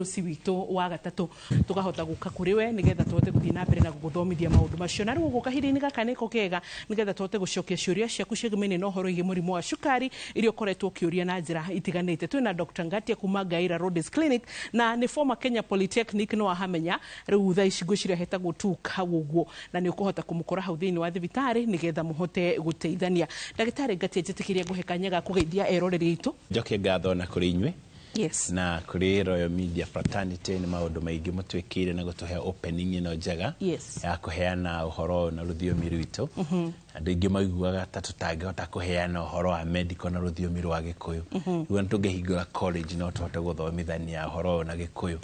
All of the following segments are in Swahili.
Usi wito wa gatatu tukahota guka kuri we nigetha tuhote guthii na mbere na guthomithia maundu macio na riu guka hiri-ini gaka niko kega nigetha tuhote gucokia ciuria ciaku ciegumene na uhoro igi murimu wa cukari irio koretwo kiuria na njira itiganite. Twina Dr. Ngatia kuma Gaira Rhodes Clinic na ni former Kenya Polytechnic no ahamenya riu tha ici ngwiciria hetagwo tu hau uguo na ni ukuhota kumukora hau thiini wa thibitari nigetha muhote guteithania. Ndagitari Ngatia njitikiria nguhe kanya ga kugeithia eroreri itu. Njoke ngatho na kuri inywe. Yes. Na kuri Royal Media Fraternity ni maundu maingi mutwikire na gutuhe opening ino njega. Yes. Ya kuheana uhoro na ruthiomi rwitu. Andu ingi maiguaga ta tutangihota kuheana uhoro wa medical na ruthiomi rwa Gikuyu. Iwe ntungehingura college no tuhote guthomithania uhoro na Gikuyu.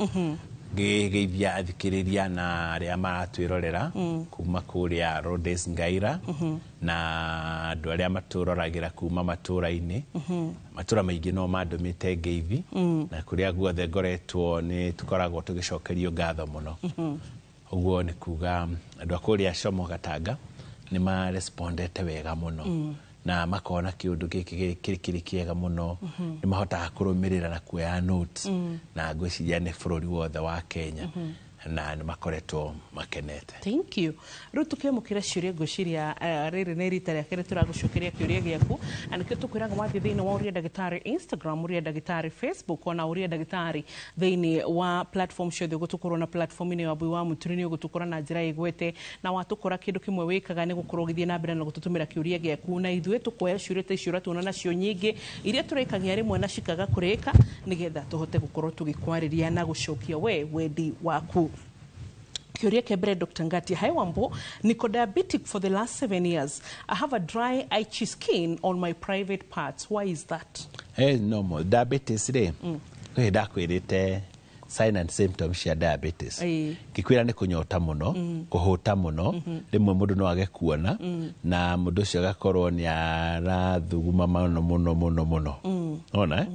Geithia athikiriria na aria maratwirorera kuma kuria Rhodes Gaira na andu aria maturagira kuma matura-ini matura maingi no mandumite ngeithi na kuria guothe ngoretwo ni tukoragwo tugicokerio ngatho muno. Uguo ni kuga andu akuria Como Gatanga ni ma respondete wega muno na makona kiundu kiri kiega muno ni mahotaga kurumirira na kuoya notes na ngwiciria ni bururi wothe wa Kenya na ni makoretwo makenete. Thank you. Riu tukimukira ciuria ngwiciria riri ni rita ria kere turagucokeria kiuria giaku na nikio tukwiraga wathi thiini wa Uria Ndagitari Instagram, Uria Ndagitari Facebook ona Uria Ndagitari thiini wa platform ciothe gutukorwo na platform ini wa Bui wa Muturini gutukora na njira igwete na watukora kindu kimwe wikaga ni gukorwo githie na mbere na gututumira kiuria giaku na ithue tukoya ciuria ta icio tuona nacio nyingi iria turikagia rimwe na cikaga kurika nigetha tuhote gukorwo tugikwariria na gucokia we wendi waku. Kiuria kebere Dr. Ngatia, hi Wambo, niko diabetic for the last 7 years. I have a dry itchy skin on my private parts. Why is that? Hey, normal. Diabetes re. Kwe ndakwirite sign and symptoms ya diabetes. Kikwira ni kunyota muno, kuhuta muno, rimwe mundu no age kuona na mundu ucio agakorwo ni arathuguma muno. Ona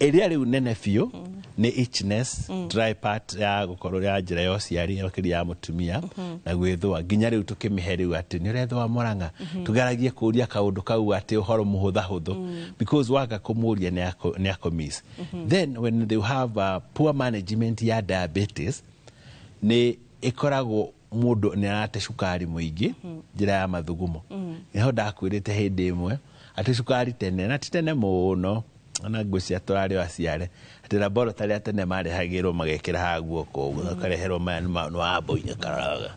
area riu nene biu ni itchiness, dry part ya gukorwo ya njira ya uciari makiri ya mutumia na gwithwa nginya riu tukimihe riu ati ni urethwa Murang'a tugeragie kuria kaundu kau ati uhoro muhuthu because waga kumuria ni akomiss. Then when they have a poor management ya diabetes ni ikoragwo mundu ni arate cukari muingi njira ya mathugumo niho ndakwirite hindi imwe ati cukari tene na tene muno ana ngwiciria turari aciare ati laboratory atene marehagirwo magekira ha guoko uguo kareherwo maya no aboine karaga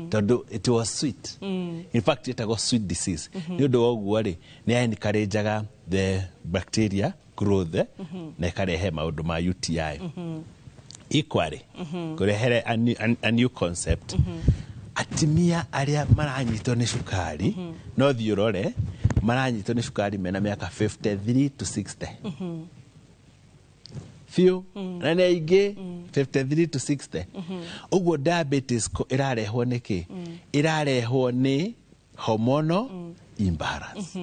tondu it was sweet. In fact it was sweet disease ni undu woguo ri ni encourageaga the bacteria growth na ikarehe maundu ma UTI equally kurehere a new concept. Atimia aria maranyitwo ni cukari no thiurore maranyitwo ni cukari mena miaka 53 to 60 few na ne ige 53 to 60 uguo diabetes ko irarehwo niki irarehwo ni hormonal imbalance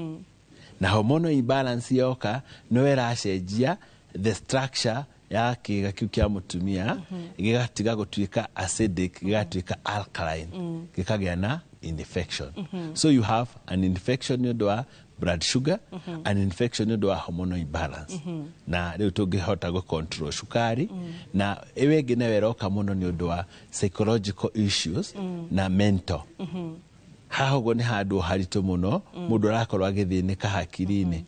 na hormonal imbalance yoka no iracenjia the structure ya kiga kiu kia mutumia gigatiga gutuika acidic gigatuika alkaline gikagia na infection. So you have an infection yodwa blood sugar, an infection yodwa hormonal imbalance. Na riu tungihota go control sukari na ewege na weroka muno ni yodwa psychological issues na mental. Haho ni handu haritu muno mundu arakorwo agithinika hakiri-ini.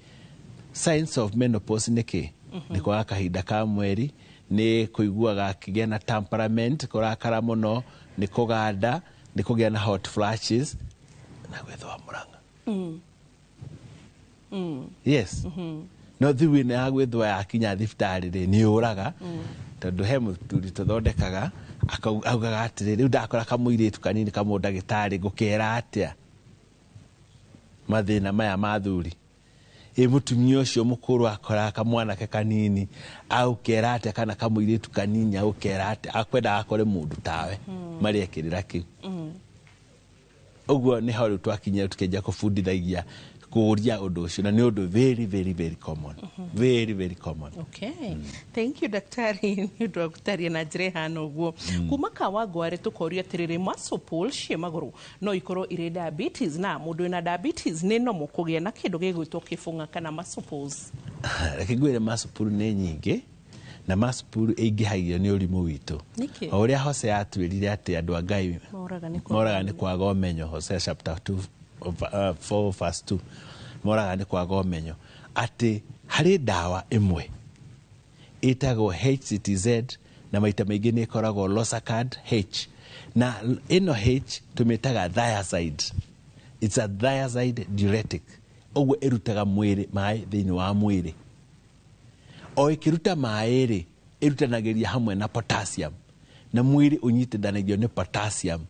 Signs of menopause niki ni kwa kahinda ka mweri ni kuiguaga akigia na temperament kurakara muno ni kuganda ni kugia na hot flashes na gwethwa Murang'a. Yes. No thiwi na agwethwa yakinya thibitari ri ni uraga tondu he muturi tuthondekaga akaugaga atiri riu ndakora kamuiritu kanini kamu ndagitari ngukera atia mathina maya mathuri mutumia ucio mukuru akora kamwanake kanini au kerate kana kamuiritu kanini au kerate akwenda akore mundu tawe mari ekirira kiu uguo ni haru twakinya tukenja kubundithagia kuria undu ucio na ni undu very common. Very common. Okay. Thank you daktari ni daktari na njire hano uguo kuma kawa gware tukoria tiriri muscle pull cie maguru no ikoro ire diabetes na mundu ina diabetes ni no mukugia na kindu gigwitwo kifunga kana muscle pulls. Rekigwire muscle pull ni nyingi na mass pool ĩingĩhagio nĩ ũrimũ witũ. O ũrĩa Hosea atwĩrire atĩ andũ a Ngai moraga nĩ kwaga ũmenyo, Hosea chapter 4 verse 2, moraga nĩ kwaga ũmenyo atĩ harĩ ndawa ĩmwe ĩtagwo HCTZ na maita maingĩ nĩ ĩkoragwo Losartan H, na ĩno H tũmĩtaga thiazide. It's a thiazide diuretic. Ũguo ĩrutaga maĩ thĩinĩ wa mwĩrĩ. O ĩkĩruta maĩ rĩ, ĩrutanagĩria hamwe na potassium, na mwĩrĩ ũnyitithanagio nĩ potassium.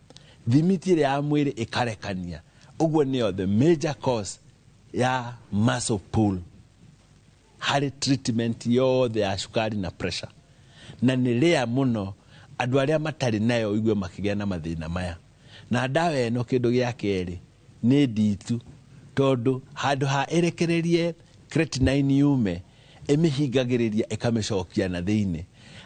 Thimiti ĩrĩa ya mwĩrĩ ĩkarekania. Ũguo nĩyo the major cause ya muscle pull harĩ treatment yothe ya cukari na pressure. Na nĩ rĩa mũno andũ arĩa matarĩ nayo igue makĩgĩa na mathĩna maya. Na ndawa ĩno kĩndũ gĩa kerĩ nĩ nditu, tondũ handũ ha ĩrekererie creatinine yume, ĩmĩhingagĩrĩria ĩkamĩcokia na thĩinĩ,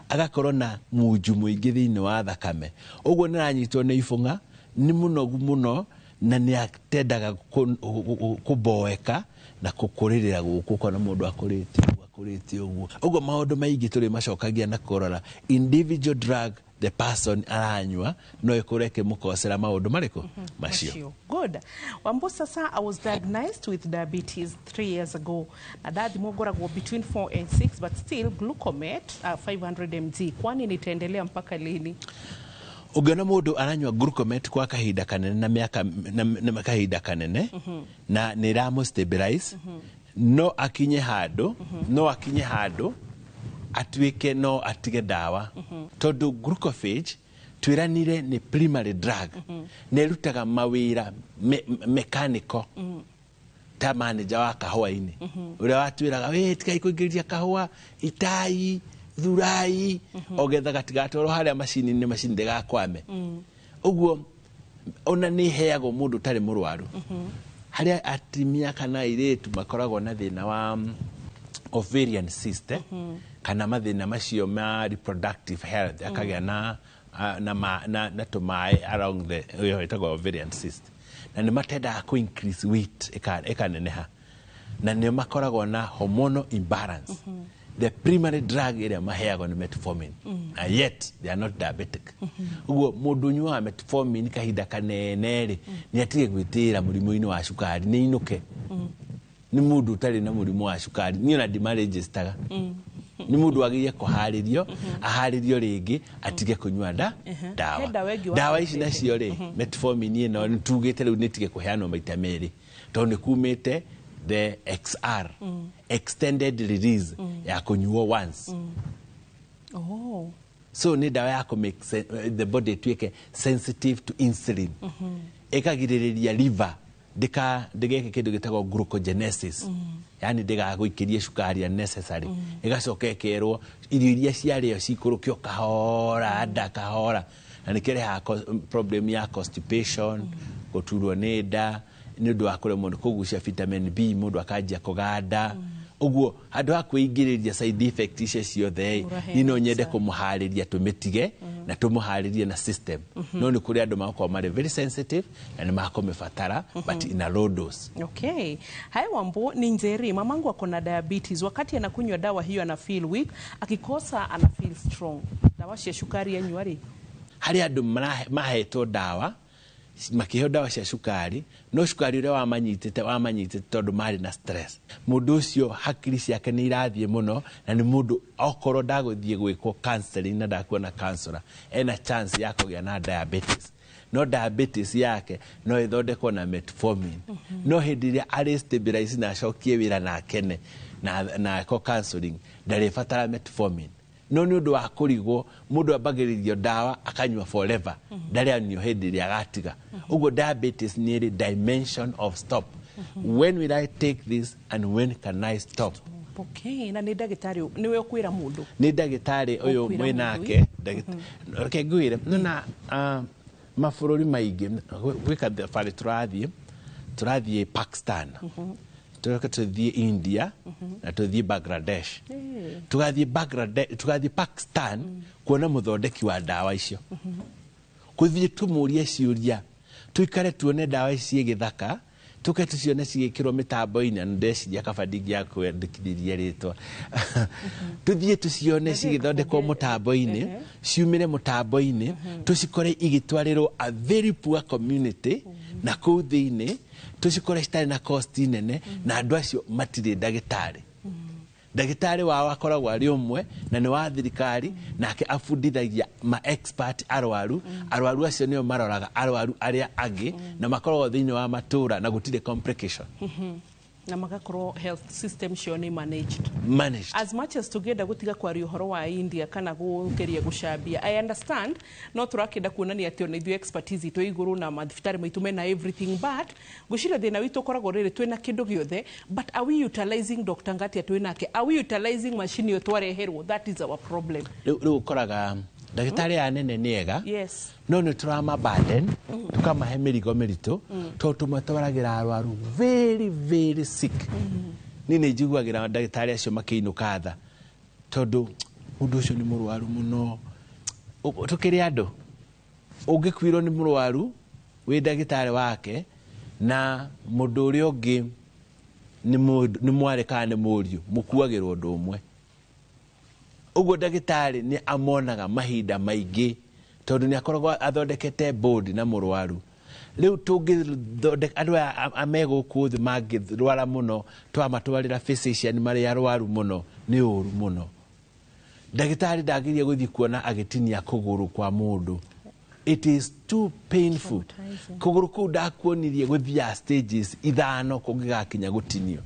agakorwo na munju mũingĩ thĩinĩ wa thakame. Ũguo nĩranyitwo nĩ ibũng'a, nĩ mũnogu mũno, na nĩ atendaga kũmboeka na kũkũrĩrĩra gũkũ, kana mũndũ akũrĩte ũguo. Ũguo maũndũ maingĩ tũrĩ macokagia na kũrora individual drug the person aranyua no ĩkũreke mũkosera maũndũ marĩkũ macio. Good. Wambu, sasa I was diagnosed with diabetes 3 years ago. Na dadi ngoragwo between 4 and 6, but still glucomate 500 mg. Kwani nitaendelea mpaka lini? Ũngĩona mũndũ aranyua glucomate kwa kahinda kanene na miaka na kahinda kanene na nĩ ĩramũstabilize, no akinye handũ atuĩke no atige ndawa, tondũ glucophage twĩranire nĩ primary drug, nĩ ĩrutaga mawĩra mechanical ta manager wa kahũa-inĩ ũrĩa watwĩraga wĩ tigai kũingĩria kahũa itai thurai ogetha gatigatwarwo harĩa macini-inĩ, macini ndĩgakwame. Ũguo ona nĩ heagwo mũndũ ũtarĩ mũrwaru. Harĩa atimia kana airĩtu makoragwo na thĩna wa ovarian cyst, kana mathĩna macio ma reproductive health, akagĩa na tũmaĩ along the ĩtagwo ovarian cyst, na nĩ matendaga ku increase weight ĩkaneneha, na nĩ makoragwo na hormonal imbalance. The primary drug ĩrĩa maheagwo nĩ metformin, and yet they are not diabetic. Ũguo mũndũ nyuaga metformin kahinda kanene rĩ, nĩ atige gwĩtĩĩra mũrimũ-inĩ wa cukari, nĩ inũke. Nĩ mũndũ ũtarĩ na mũrimũ wa cukari, niĩ ona ndimaregistaga. Nĩ mũndũ agĩrĩire kũharĩrio, aharĩrio rĩngĩ, atige kũnyua ndawa ici nacio rĩ, metformin ĩno nĩ tugĩte rĩu nĩ tige kũheanwo maita merĩ, tondũ nĩ kumĩte the XR, extended release, ya kũnyuo once. So nĩ ndawa ya make the body tuĩke sensitive to insulin, ĩkagirĩrĩria liver ndĩgeke kĩndũ gĩtagwo glucogenesis, yani ndĩgagũikĩrie cukari unnecessary, ĩgacoka ĩkerwo irio iria ciarĩo cikũrũkio kahora kahora, na nĩ kĩrehaga problem ya constipation, gũturwo nĩ nda, nĩ ũndũ wa kũremwo nĩ kũgucia vitamin B, mũndũ akanjia kũganda. Ũguo handũ ha kwĩingĩrĩria side effect icio ciothe, niĩ no nyende kũmũharĩria tũmĩtige na tũmũharĩrie na system. No nĩ kũrĩ andũ makoragwo marĩ very sensitive na nĩ makũmĩbatara, but in a low dose. Okay. Hai Wambu, ni Njeri, mamangu ako na diabetes. Wakati anakunywa dawa hiyo ana feel weak, akikosa ana feel strong. Dawa cia cukari ya nyuari? Hari andũ mahetwo dawa, makĩheo dawa cia cukari, no cukari ũrĩa wamanyitĩte tondũ marĩ na stress. Mũndũ ũcio hakiri ciake nĩ irathiĩ mũno, na nĩ mũndũ okorwo ndagũthiĩ gwĩkwo counseling na ndakuona counselor, ena chance ya kũgĩa na diabetes. No diabetes yake no ĩthondekwo na metformin. No hĩndĩ ĩrĩa arĩ stabilize na acokie wĩra na akene na ko counseling, ndarĩbatara metformin. No nĩ ũndũ wa kũrigwo, mũndũ ambagĩrĩrio dawa akanyua forever, ndarĩanio hĩndĩ ĩrĩa agatiga. Ũguo diabetes nĩ ĩrĩ dimension of stop. When will I take this and when can I stop? Okay, na nĩ ndagĩtarĩ nĩwe ũkwĩra mũndũ? Nĩ ndagĩtarĩ ũyũ mwĩnake, reke ngwĩre, na mabũrũri maingĩ gwĩka thabarĩ tũrathiĩ Pakistan, tuthiĩ India, na tuthiĩ Bangladesh. Tugathiĩ Pakistan kuona mũthondeki wa dawa icio. Kũthiĩ tũmũrie ciũria, tuikare tuone dawa ici gĩthaka, tuke tucione cigikirwo mitambo-ini ndeciria kabadi gya kwendekithia ritwa tuthie tucione cigithondekwo mutambo-ini ciumire mutambo-ini tucikore igitwarirwo a very poor community na kuu thiini tucikore citari na cost nene na andu acio matire ndagitari ndagitari wao akoragwo ari umwe na ni wa thirikari nake abundithagia ma expert arwaru acio nio maroraga arwaru aria angi na makoragwo thiini wa matura na gutire complication na magakorwo health system cio ni managed as much as together gutiga kwari uhoro wa India kana gukeria gucambia. I understand no turakenda kuonania ati ona ithu expertise to iguru na mathibitari maitu mena everything, but gushira thina witu koragwo riri twina kindu giothe, but are we utilizing Dr. Ngatia twinake? Are we utilizing machine yo twareherwo? That is our problem. Riu koraga ndagitari anene niega yes no ni turama burden tukamahe mirigo miritu to tumatwaragira arwaru very very sick ni njiguagira ndagitari acio makiinuka tha tondu mundu ucio ni murwaru muno tukiri andu ungikwirwo ni murwaru wi ndagitari wake na mundu uri ungi ni mwareka ni muriu mukuagirwo undu umwe ugo ndagitari ni amonaga mahinda maingi tondu ni akoragwo athondekete board na murwaru riu tungithondeka andu ameguku thi mangirwara muno twamatwarira physician mari arwaru muno ni uru muno ndagitari ndagirie guthi kuona agitinia kuguru kwa mundu. It is too painful. Kuguru ku ndakuonirie guthia stages ithano kungigakinya gutinio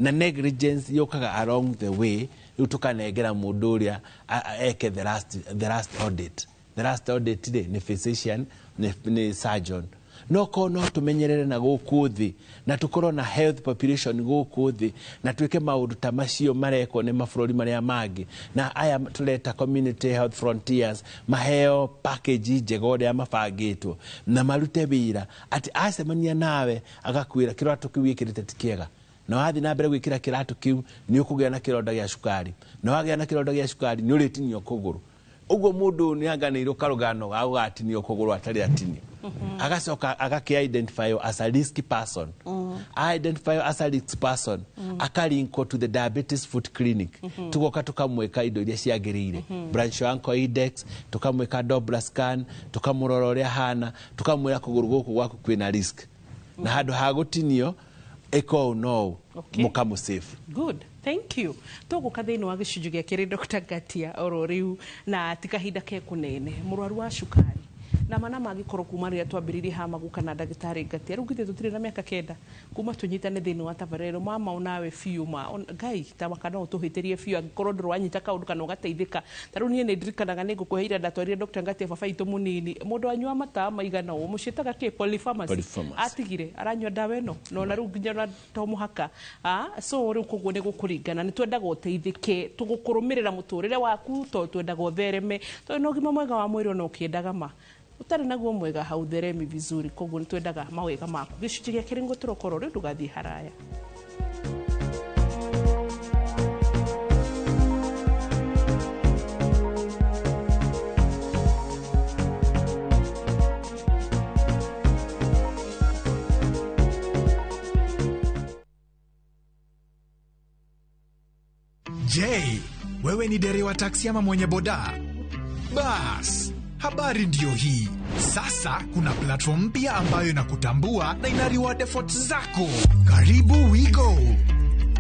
na negligence yokaga along the way tukanegera mundu uria eke the last audit. The last audit ni physician ni surgeon no tumenyerere na guku thi na tukorwo na health population guku thi na twike maundu ta macio mareko ni mabũrũri maria mangi na aya tuleta community health frontiers maheo package njega uria mabangitwo na marute wira ati acemania nawe agakwira kiratu kiu ikirite tikiega na wathi na mbere gwikira kiratu kiu ni ukugea na kironda gia cukari na wagea na kironda gia cukari ni uritinio kuguru ugo mundu ni anganirwo karugano ga ugatinio kuguru atari atinio agacoka agaki-identify as a risky person identify as a risky person akalinko to the diabetes foot clinic tugoka tukamweka indo iria ciagirire branch ankle index tukamweka Doppler scan tukamurora uria hana tukamwira kuguru guku gwaku kwina risk na handu ha gutinio eko no mukamu safe. Good, thank you. Tuguka thiini wa gicunjĩ gĩa kĩrĩ Dr. Ngatia oro riu na tikahinda ke kunene murwaru wa cukari na mana magikorwo kuma ria twambiririe hamagu kana ndagitari Ngatia riu githe tutire na miaka kenda kuma tunyitane thiini wa tabarero mama unawe fiu ma ngai ta makana utuhitirie fiu agikorwo ndurwanyita kaundu kana ugateithika taru nie ndirikanaga nigukuheira ndatwarire Dr. Ngatia baba itu munini mundu anyua mata maigana u mucitaga ke polypharmacy atigire aranywa dawa eno no na riu nginya to muhaka so riu koguo ni gukuringana ni twendaga uteithike tugukurumirira muturire waku to twendaga uthereme to no gima mwega wa mwiri no kiendaga ma utari naguo mwega hau theremi vizuri koguo ni twendaga mawega maku gicunjĩ gĩa kĩrĩ ngũtũrokoro riu ndugathie haraya. Je, wewe ni dereva taksi ama mwenye boda? Bas, habari ndio hii. Sasa kuna platform mpya ambayo inakutambua na ina reward efforts zako. Karibu WeGo.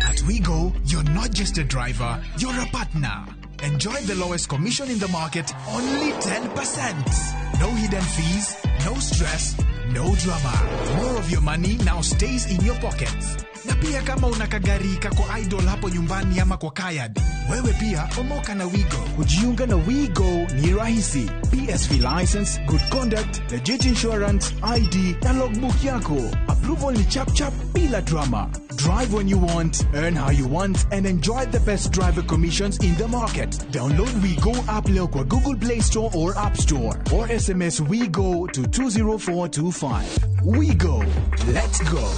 At WeGo, you're not just a driver, you're a partner. Enjoy the lowest commission in the market, only 10%. No hidden fees, no stress, no drama. More of your money now stays in your pockets. Na pia kama una kagari kako idle hapo nyumbani ama kwa kayad, wewe pia omoka na WeGo. Kujiunga na WeGo ni rahisi. PSV license, good conduct, legit insurance, ID na logbook yako. Approval ni chap chap bila drama. Drive when you want, earn how you want, and enjoy the best driver commissions in the market. Download WeGo app leo kwa Google Play Store or App Store, or SMS WeGo to 20425. WeGo, let's go.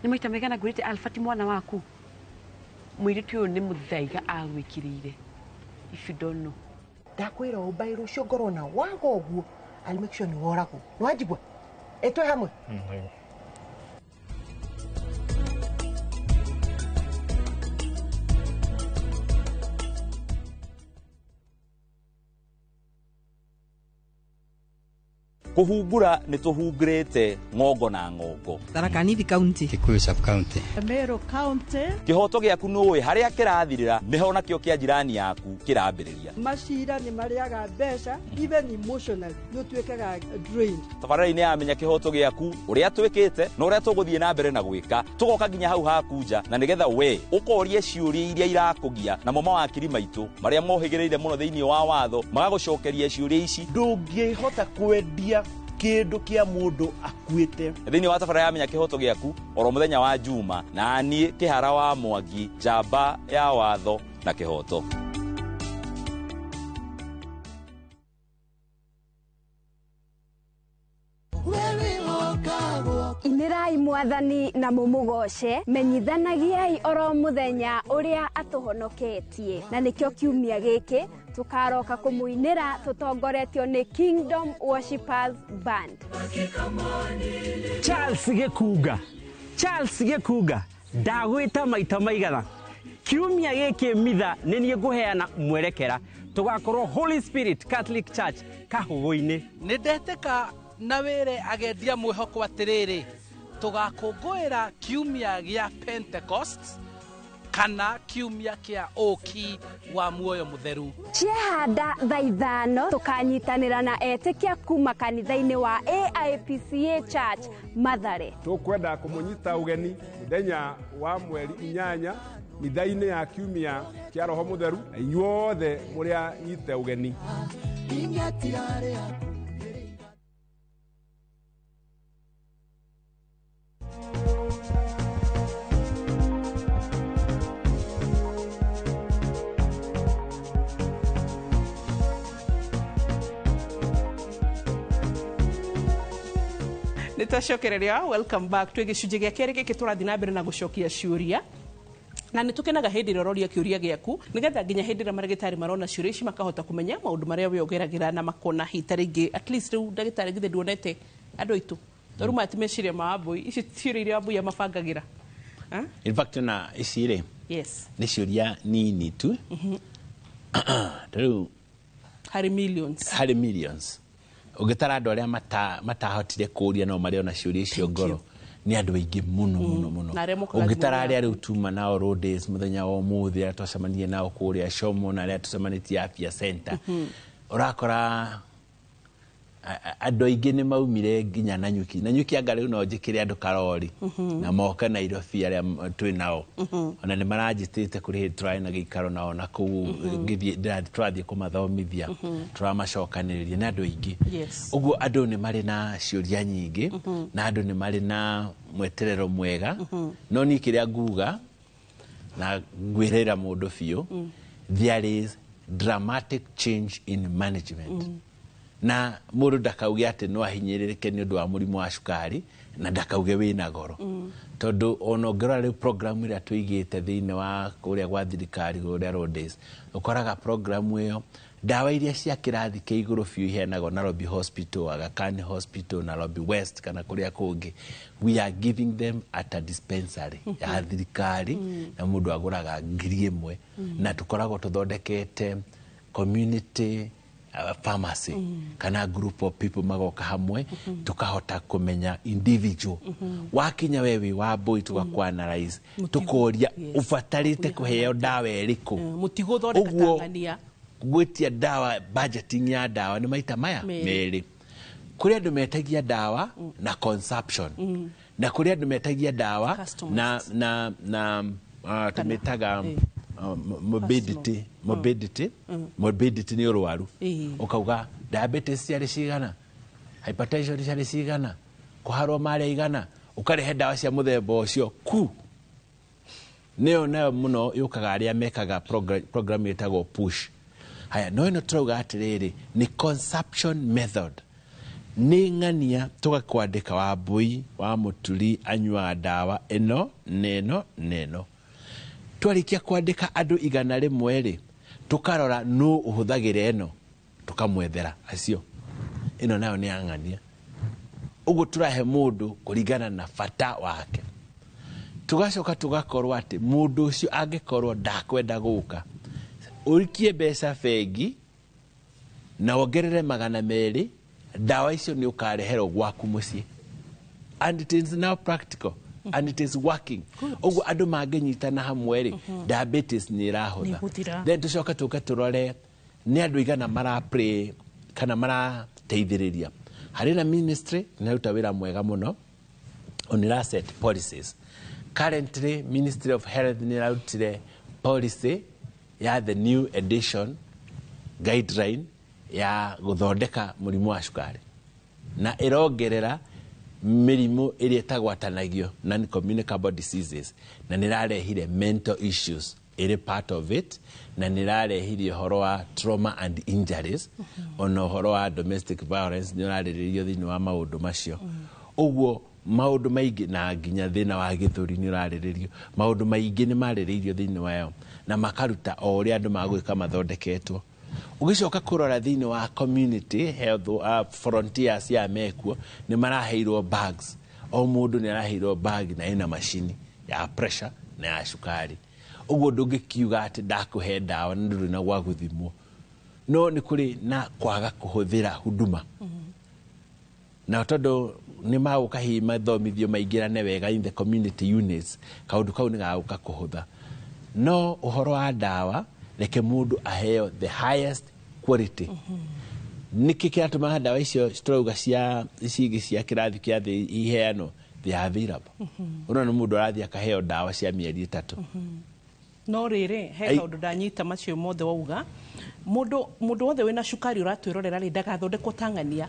Nimaita megana gwite alfati mwana waku mwiritu uyu ni muthaiga agwikirire. If you don't know. Ndakwira ubai rucio ngoro na wago oguo I'll make sure ni woragwo. Nwajibwa. Etwe hamwe. Kuhungura ni tuhungurite ngongo na ngongo. Tharaka Nithi County, Kikuyu Sub County, Meru County. Kihoto giaku nuwe haria kirathirira niho nakio kia jirani yaku kirambiriria. Macira ni mariaga mbeca, even emotionally no twekaga drained. Tabarĩra-inĩ ya menya kihoto giaku uria twikite na uria tuguthie na mbere na gwika tugoka nginya hau hakunja na nigetha we ukorie ciuria iria irakugia na mama wa kiri maitu maria mohigireire muno thiini wa watho magagucokeria ciuria ici ndungihota kwendia kindu kia mundu akuite thiini wa tabarĩra ya menya kihoto giaku oro muthenya wa Juma na nie Kihara wa Mwangi njamba ya watho na kihoto. Inirai mwathani na mumugoce menyithanagiai oro muthenya uria atuhonoketie na nikio kiumia giki tukaroka kumuinira tutongoretio ni Kingdom Worshipers Band. Charles Gikuga ndagwita maita maigana kiumia giki mitha nini nguheana mwerekera tugakorwo Holy Spirit Catholic Church Kahuguini. Nindeteka na were agendia mwihoko atiriri tugakungwira kiumia gia Pentecost kana kiumia kia oki wa muoyo mutheru. Ciehanda thaa 5 tukanyitanira na etikia kuma kanitha-ini wa AIPCA Church Mathare. Tukwenda kumunyita ugeni muthenya wa mweri 8 mitha-ini ya kiumia kia roho mutheru inyuothe muria nyite ugeni. Nitashokereria, welcome back to gicunji gia keri giki turathi na mbere na gucokia ciuria na nitukenaga hindi roria kiuria giaku nigetha nginya hindi ra marigitari marona ciuria ici makahota kumenya maundu maria we ogeragira na makona hitaringi at least riu ndagitari githe duonete andu aitu toruma atimeciria maabui ici ciuria iria abui amabangagira in fact na ici yes ni ciuria nini tu riu hari millions ugitara andu aria matahotire kuria no maria ona ciuria icio ngoro ni andu aingi muno ugitara aria riu tuma nao road days muthenya wa muthi aria twacemanie nao kuria Shomo na aria tucemanitie Afya Center urakora andu aingi ni maumire nginya Nanyuki anga riu no njikire andu karori na moka Nairobi aria twi nao ona ni marajitite kuri try na gikaro nao na ku ngithie turathie kumathomithia turamacokaniriria na andu aingi uguo andu ni mari na ciuria nyingi na andu ni mari na mweterero mwega no ni kiria nguga na ngwirira mundu biu there is dramatic change in management na mundu ndakauge ati no ahinyiririke ni undu wa murimu wa cukari na ndakauge wina goro tondu ono ngora ri program ira tuigite thiini wa kuria gwa thirikari kuria road days ukoraga program iyo dawa iria cia kirathi ke iguru biu iheanagwo Nairobi Hospital, Aga Khan Hospital, Nairobi West kana kuria kungi we are giving them at a dispensary ya thirikari na mundu aguraga 1,000 na tukoragwo tuthondekete community pharmacy kana group of people magoka hamwe tukahota kumenya individual wakinya wewe wa boy tukakwa analyze tukoria ufatarite kuheo dawa eriko mutiguthodekania gwitia dawa budgeting ya dawa ni maita maya meri kuria andu metagia dawa na consumption na kuria andu metagia dawa na tumetaga morbidity ni urwaru ukauga diabetes yari cigana hypertension yari cigana kuharwo mari igana ukarehe dawa cia muthemba ucio ku neo nayo muno yukaga aria mekaga program yetagwo push haya no ino turauga atiriri ni consumption method ni ngania tugakwandika wa mbui wa muturi anywa dawa ino neno twarikia kwandika andu 100 ri tukarora no uhuthagira eno tukamwethera acio ino nayo ni ang'ania ugu turahe mundu kuringana na fata wake tugacoka tugakorwo ati mundu ucio angikorwo ndakwenda guka urikie mbeca bengi na wongerere 200 dawa icio ni ukareherwo gwaku mucii and it is now practical and it is working ugu andu manginyitana hamwe ri diabetes ni irahutha then tucoka tukaturore ni andu igana mara pray kana mara teithiriria hari na ministry na ruta wira mwega muno on asset policies. Currently Ministry of Health ni rutire policy ya the new edition guideline ya guthondeka murimu wa cukari na irongerera mirimu iria tagwatanagio non communicable diseases na nirarehire mental issues iri part of it na nirarehire horo wa trauma and injuries ono horo wa domestic violence nirarehire thini wa maundu macio uguo maundu maingi na nginya thina wa githuri nirarehire maundu maingi ni marehire thini wayo na makaruta o ria andu magwika mathondeketwo ugicoka kurora thini wa community health frontiers ya mekuo ni maraheirwo bags o mundu ni araheirwo bag na ina machine ya pressure na ya cukari uguo ndungikiuga ati ndakuhe dawa nduri na gwa guthimwo no ni kuri na kwaga kuhuthira huduma na tondu ni mauka hi mathomithio maingirane wega in the community units kaundu kau ni gauka kuhutha no uhoro wa dawa reke mundu aheo the highest quality niki kiratuma dawa icio citurauga cia icigi cia kirathi kia thi iheano they are available uno mundu arathi akaheo dawa cia mieri 3 no riri he kaundu ndanyita macio mothe wauga mundu wothe wina cukari uratwirorera ri ndagathondekwo tang'ania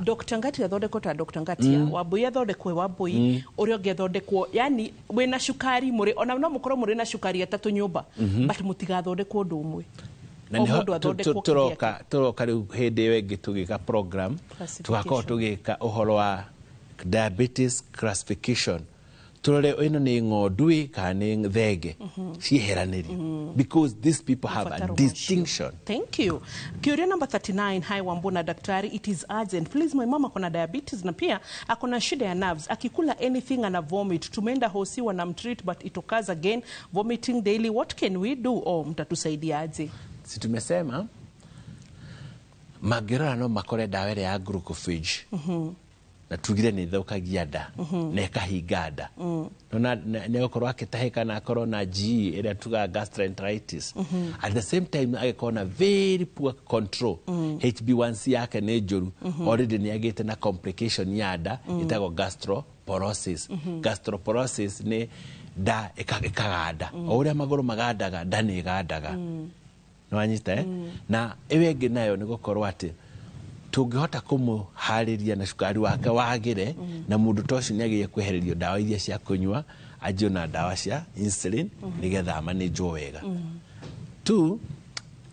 Dr. Ngati athondekwo ta Dr. Ngati Wambui athondekwo Wambui uria ungi athondekwo yani wina cukari muri ona no mukorwo muri na cukari 3 nyumba but mutigathondekwo undu umwe na turoka riu hindi iyo ingi tugika program tugakorwo tugika uhoro wa diabetes classification turore ino ni ng'ondu kana thenge cieheraniri because these people have a distinction. Thank you. Kiuria number 39 hi Wambuna daktari, it is urgent please, my mama akona diabetes na pia akona shida ya nerves, akikula anything ana vomit, tumeenda hosi wanamtreat but it occurs again vomiting daily, what can we do? Mtatusaidiaje? Si tumesema magirora no makore dawa ya glucophage na tugire ni thaukagia nda na ikahinga nda no na okorwo akitahika na akorwo na GE ira tuga gastroenteritis at the same time agikona na very poor control HB1C yake ni njuru already ni agite na complication ya nda itago gastroporosis gastroporosis ni nda ikaganda o uria maguru magandaga nda ni igandaga no anyita na ewege nayo ni gukorwo ati tungihota kumuhariria na cukari wake wagire na mundu tocio ni agiye kwehererio dawa iria cia kunywa ajio na dawa cia insulin nigetha manage wega tu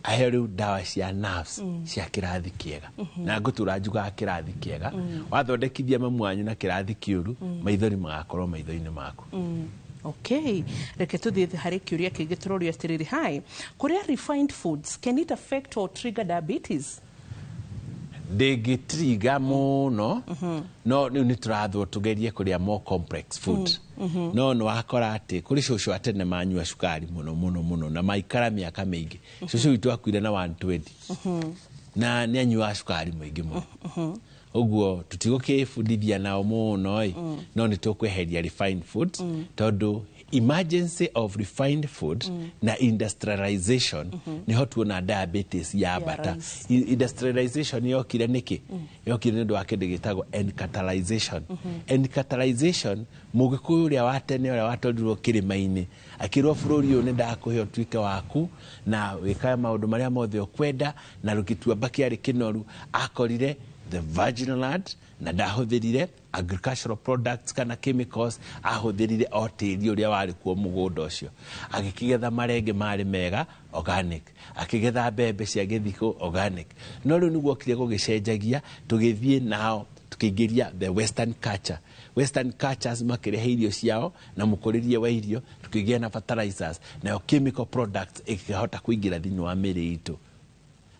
ahero dawa cia nerves cia kirathi kiega na ngutura njuga kirathi kiega wathondekithia mamwanyu na kirathi kiuru maithori magakorwo maitho-ini maku. Okay, reke tuthie hari kiuria kingi turoria atiriri hai kuria refined foods can it affect or trigger diabetes? Degetriga muno no ni turathwo tugerie kuria more complex food no wakora ati kuri cucu atene manyua cukari muno na maikara miaka mingi cucu witu akuire na 120 na ni anyua cukari mwingi muno uguo tutigukifundithia nao muno no ni tukweheria refined foods tondu emergency of refined food na industrialization ni hotuona diabetes ya bata. Industrialization yokire niki yokire ndu wake digitagwo encapitalization. Encapitalization mugikuyu uria watene uria watondirwo kirima-ini akirwo bururi uyu ni ndakuhe tuike waku na wikaya maundu maria mothe ukwenda na rukitua bakiari kinoru akorire the virginal land na ndahuthirire agricultural products kana chemicals ahuthirire otiri uria wari kuo mugunda ucio agikigetha marenge mari mega organic akigetha mbembe cia githiko organic no riu niguo kire gugicenjagia tugithie nao tukiingiria the western culture. Western cultures makirehe irio ciao na mukuririe wa irio, tukiingia na fertilizers na chemical products ikihota kuingira thini wa mĩrĩ itu.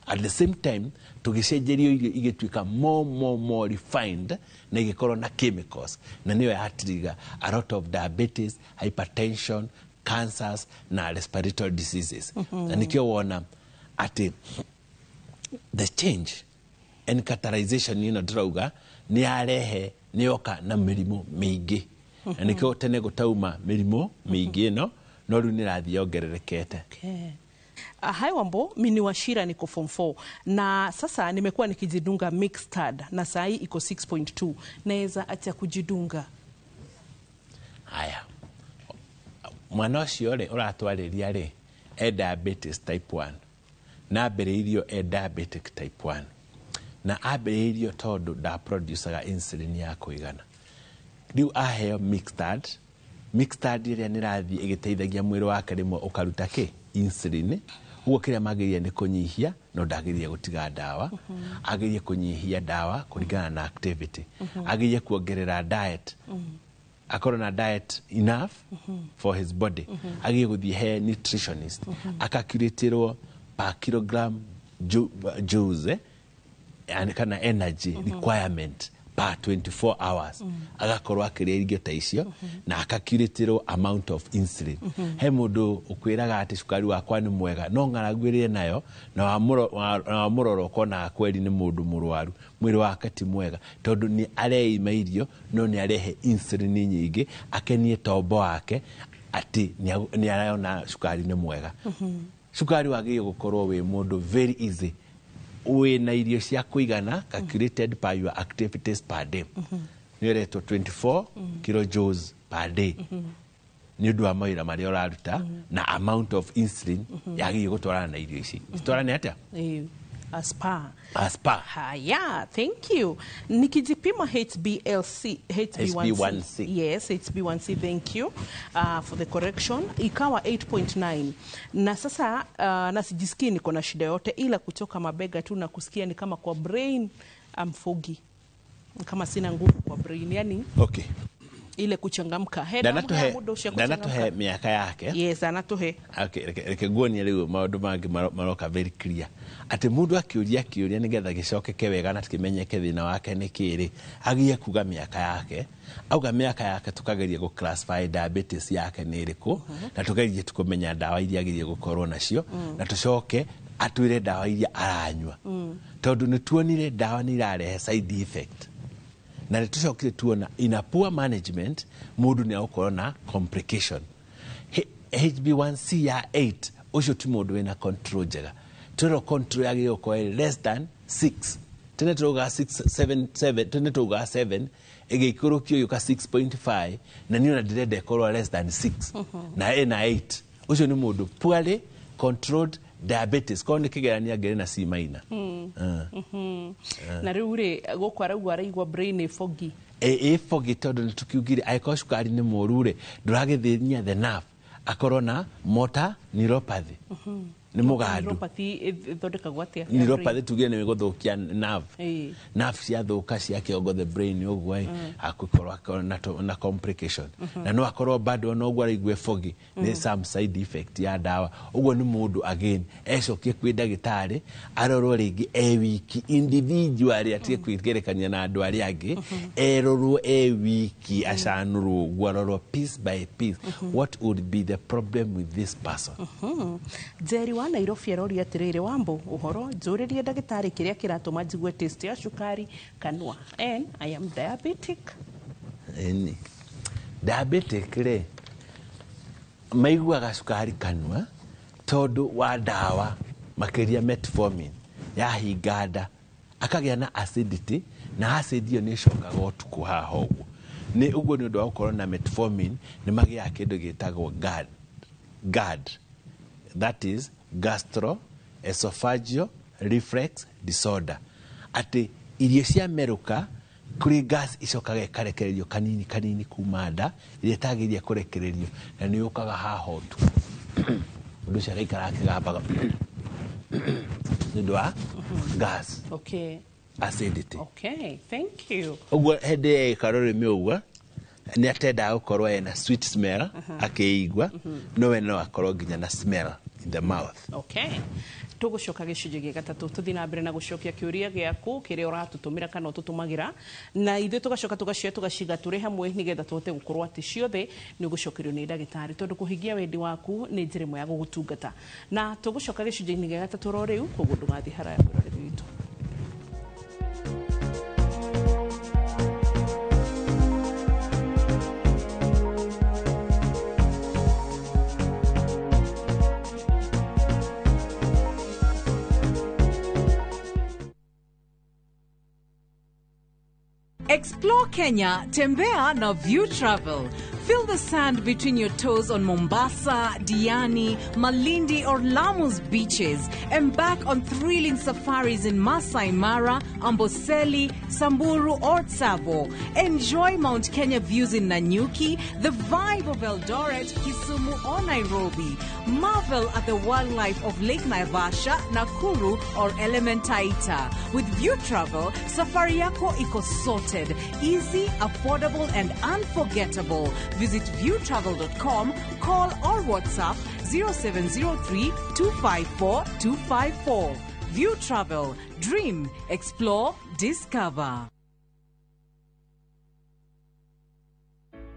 At the same time, tugicenjerio irio igituika more refined na igikorwo na chemicals, na niyo yatiriga a lot of diabetes, hypertension, cancers na respiratory diseases. Na nikio wona ati the change in catalyzation drauga ni arehe nioka na mirimu mingi. Na nikio tene gutauma mirimu mingi no riu nirathi yongererekete. Okay. Hai Wambo, mini Wachira niko form 4 na sasa nimekuwa nikijidunga Mixtard na saa hii iko 6.2. Naweza acha kujidunga? Haya. Mwana ucio ri uratwariria ri diabetes type 1 na ambiriirio diabetic type 1 na ambiriirio tondu da producaga insulin ya kuigana. Riu aheo Mixtard iria nirathi igiteithagia mwiri wake rimwe ukaruta ki insulin. Huo kile magiria ni kunyihia no ndagiria gutiga dawa. Agiria kunyihia dawa kuringana na activity. Agiria kuongerera diet. Akorwo na diet enough for his body. Agiria guthie he nutritionist. Akakuratirwo per kilogram juice and kana energy requirement per 24 hours. Agakorwo akiria irio ta icio na akakuratirwo amount of insulin. He mundu ukwiraga ati cukari wakwa ni mwega no ngaragwirie nayo na wa muroro kona kweli ni mundu murwaru mwiri wake ti mwega tondu ni areima irio no ni arehe insulin nyingi akenie tombo wake ati ni arayona cukari ni mwega. Cukari wagiye gukorwo we mundu very easy we na irio cia kuigana calculated by your activities per day. Nireto 24 kilojoules per day. Ni undu wa mawira maria uraruta na amount of insulin yagiye gutwarana na irio ici. Itwarane atia? As per. Yeah, thank you. Nikijipima HbA1c. Yes, HbA1c, thank you for the correction. Ikawa 8.9. Na sasa nasijisikii niko na shida yote ila kutoka mabega tu na kusikia ni kama kwa brain I'm foggy. Kama sina nguvu kwa brain, yani. Okay. Ile kuchangamka. Danatuhe miaka yake. Yes, anatuhe. Okay, reke nguonie riu maundu mangi maroka very clear. Ati mundu akiuria nigetha gicokeke wega na tukimenyeke thina wake ni kiri. Agiye kuga miaka yake. Auga miaka yake tukageria go classify diabetes yake ni iriku na tukageria tukumenya dawa iria agiye gukorwo nacio na tucoke atwire dawa iria aranywa. Tondu ni tuonire dawa ni irarehe side effect. Na tushokire tuona in a poor management mundu ni akorwo na complication. HbA1c ya 8 ucio ti mundu wina control njega. Turo control yagire ko less than 6. Tene turuga 6.77, tene turuga 7 egeikirukio yuka 6.5 na niona direde korwa less than 6 na ena 8. Ucio ni mundu poorly controlled diabetes ko ni kigerania ngere na C minor. Na riu ri gukwaragwa araigwa brain foggy. Foggy tondu ni tukiugire aiko cukari ni murure nduragithiria the nerve akorwo na motor neuropathy. Ni mugandu. Neuropathy ithondekagwo atia? Neuropathy tugire ni guthukia nerve. Nerve cia thuka cia kiongo the brain ogwo akukorwo na complication. Na no akorwo bado no ogwo araigwe foggy ni some side effect ya dawa. Ogwo ni mundu again ecokie kwi ndagitari arorwo ringi wiki individually atige kwigerekania na andu ari angi erorwo wiki acanurwo gwarorwo piece by piece what would be the problem with this person. Jerry wa Nairobi arori atiriri Wambo uhoro njuririe ndagitari kiria kiratuma njigue taste ya cukari kanwa and I am diabetic. Diabetic re maiguaga cukari kanwa tondu wa dawa makiria metformin ya hinganda akagia na acidity na acid iyo ni cokaga utuku haha uguo ni uguo ni undu wa gukorwo na metformin ni magia kindu gitagwo GERD. That is gastroesophageal reflux disorder. Ati irio cia meruka kuri gas icokaga ikarekererio kanini kumanda iria tagiria kurekererio na ni ukaga haha utu undu cia ikara kigambaga ndio gas. Okay. acidity. Okay, thank you. Uguo hende karori mi uguo ni atenda gukorwo ena sweet smell akiigua no we no akorwo nginya na smell in the mouth. Okay. Tugucoka gicunjĩ gĩa gatatu tuthi na mbere na gucokia kiuria giaku kiria uratutumira kana ututumagira na ithuĩ tugacoka tugaciga turi hamwe nigetha tuhote gukorwo ati ciothe ni ugucokerio ni ndagĩtarĩ tondu kuhingia wendi waku ni njĩra ĩmwe ya gugutungata na tugucoka gicunjĩ-inĩ gĩa gatatu ro riu koguo ndũgathi haraya mwĩroreri witũ. Explore Kenya, tembea na View Travel. Feel the sand between your toes on Mombasa, Diani, Malindi or Lamu's beaches. Embark on thrilling safaris in Masai Mara, Amboseli, Samburu or Tsavo. Enjoy Mount Kenya views in Nanyuki, the vibe of Eldoret, Kisumu or Nairobi. Marvel at the wildlife of Lake Naivasha, Nakuru or Elementaita. With View Travel, safari yako iko sorted, easy, affordable and unforgettable. Visit viewtravel.com, call or WhatsApp 0703 254 254. View Travel. Dream, explore, discover.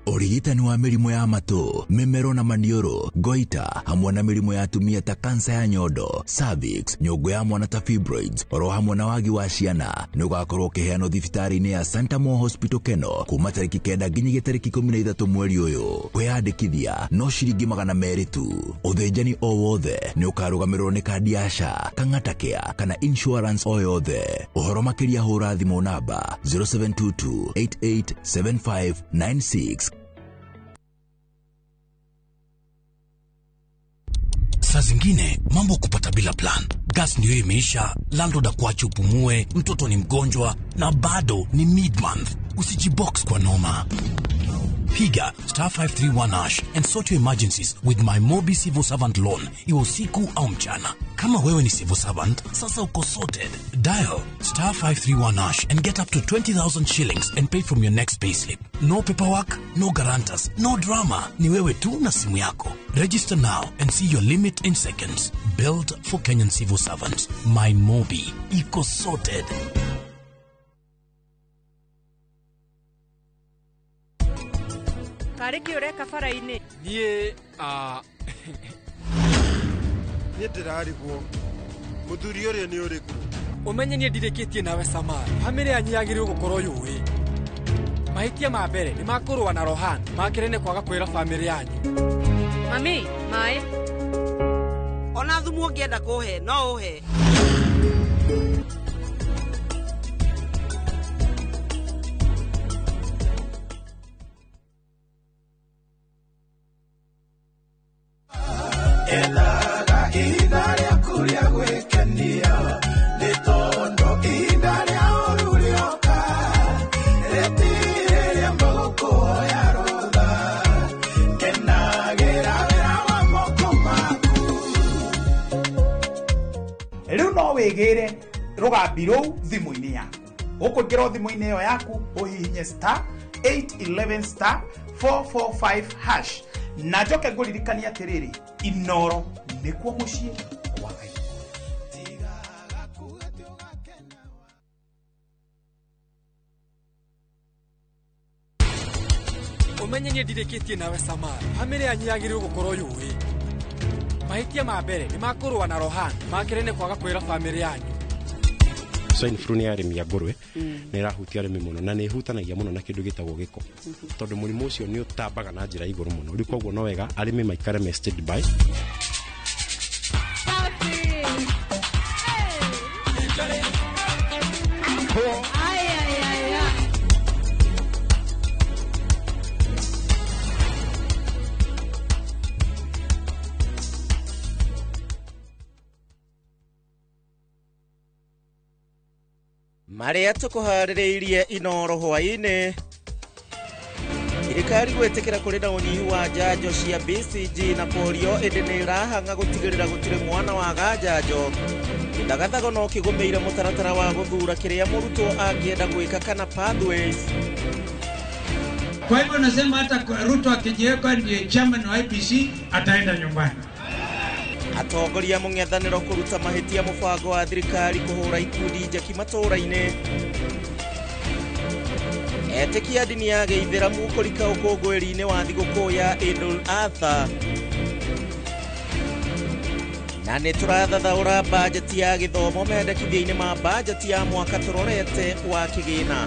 Urigitani wa mĩrimũ ya matũ, mĩmero na maniũrũ, goita, hamwe na mĩrimũ ya atumia ta kansa ya nyondo, cervix, nyũngũ ya mwana ta fibroids, oro hamwe na wagi wa ciana, nĩ ũgakorwo ũkĩheanwo thibitarĩ-inĩ ya Santa Mo Hospital Keno kuma tarĩki 9 nginya tarĩki 13 mweri ũyũ. Kwĩyandĩkithia no ciringi 200 tu. Ũthĩnjani o wothe nĩ ũkarũgamĩrĩrwo nĩ kandi ya SHA, Kang'ata Care kana insurance o yothe. Ũhoro makĩria hũra thimũ namba 0722 887596. Saa zingine mambo kupata bila plan. Gas ndio imeisha, landlord akuache upumue, mtoto ni mgonjwa na bado ni mid-month. Usijibox kwa noma. Piga *531# and sort your emergencies with my Mobi Civil Servant Loan. Iwe usiku au mchana. Kama wewe ni civil servant, sasa uko sorted. Dial *531# and get up to 20,000 shillings and pay from your next payslip. No paperwork, no guarantors, no drama. Ni wewe tu na simu yako. Register now and see your limit in seconds. Built for Kenyan civil servants. My Mobi. Iko sorted. Kariki ureka fara-ini. Nie ndirarigwo muthuri uria ni uriku. Umenye nie ndirikitie nawe Samara. Family yanyu yagiriwe gukorwo yui. Mahitia ma mbere ni makurwa na Rohan. Makirene kwaga kwira family yanyu. Mami, mai. Ona thumu ungienda kuhe no uhe. Endaga idaria kuria gwikenia nitondo idaria orurioka retiria mboko ya rotha kenagira wira wa moko maku riu no wigire rugambi ruu thimu-ini yaku ukwingira thimu-ini iyo yaku uhihinye *811*445# na njoke nguririkania atiriri Inoro nikuo muciĩ wa Ngai. Umenye nie ndirikitie nawe Samara. Family yanyu yagiriwe gukorwo yui. Mahitia ma mbere ni makurwa na Rohan. Makirene kwaga kwira family yanyu. Swine flu ni arimi ya ngũrwe na irahutia arimi muno na ni hutanagia muno na kindu gitagwo giko tondu murimu ucio ni utambaga na njira iguru muno ri koguo no wega arimi maikare me steady by Maria tukuhaririirie Inoro hwaini. Thirikari gwetikira kuri na unyihu wa njanjo cia BCG na polio indi ni irahanga gutigirira gutire mwana wa njanjo Ndagathago no kĩgũmĩire mũtaratara wa gũthura kĩrĩa mũrutwo angĩenda gwĩka kana pathways. Kwa hivyo nasema hata Ruto akijiweka ndiye chairman wa IEBC ataenda nyumbani. Atongoria mũng'ethanĩro kũruta mahĩtia mũbango wa thirikari kũhũra ikundi njeki matũũra-inĩ. Etĩkia ndini ya Gĩithĩramu kũrika ũkũngũĩri-inĩ wa thigũkũ ya Eid al-Adha. Na nĩ tũrathathaũra bajeti ya gĩthomo mendekithia-inĩ ma bajeti ya mwaka tũrorete wa kĩgĩna.